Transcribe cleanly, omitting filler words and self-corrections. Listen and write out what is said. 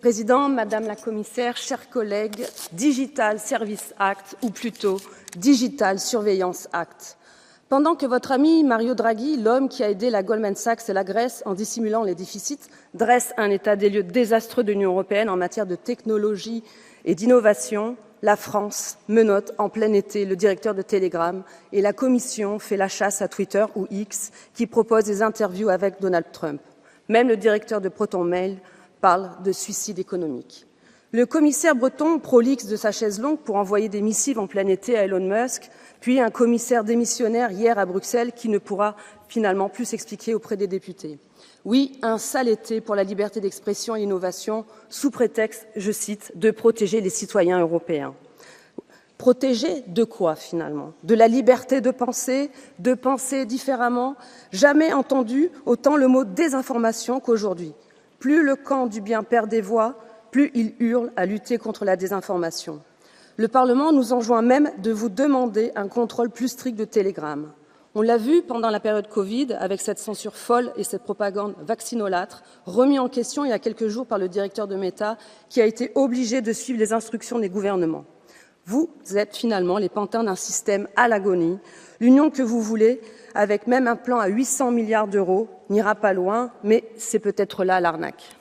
Président, Madame la Commissaire, chers collègues, Digital Service Act, ou plutôt Digital Surveillance Act. Pendant que votre ami Mario Draghi, l'homme qui a aidé la Goldman Sachs et la Grèce en dissimulant les déficits, dresse un état des lieux désastreux de l'Union européenne en matière de technologie et d'innovation, la France menotte en plein été le directeur de Telegram et la Commission fait la chasse à Twitter ou X qui propose des interviews avec Donald Trump. Même le directeur de Proton Mail parle de suicide économique. Le commissaire breton prolixe de sa chaise longue pour envoyer des missives en plein été à Elon Musk, puis un commissaire démissionnaire hier à Bruxelles qui ne pourra finalement plus s'expliquer auprès des députés. Oui, un sale été pour la liberté d'expression et l'innovation, sous prétexte, je cite, de protéger les citoyens européens. Protéger de quoi, finalement? De la liberté de penser différemment? Jamais entendu autant le mot désinformation qu'aujourd'hui. Plus le camp du bien perd des voix, plus il hurle à lutter contre la désinformation. Le Parlement nous enjoint même de vous demander un contrôle plus strict de Telegram. On l'a vu pendant la période Covid, avec cette censure folle et cette propagande vaccinolâtre, remis en question il y a quelques jours par le directeur de Meta, qui a été obligé de suivre les instructions des gouvernements. Vous êtes finalement les pantins d'un système à l'agonie. L'union que vous voulez, avec même un plan à 800 milliards d'euros, n'ira pas loin, mais c'est peut-être là l'arnaque.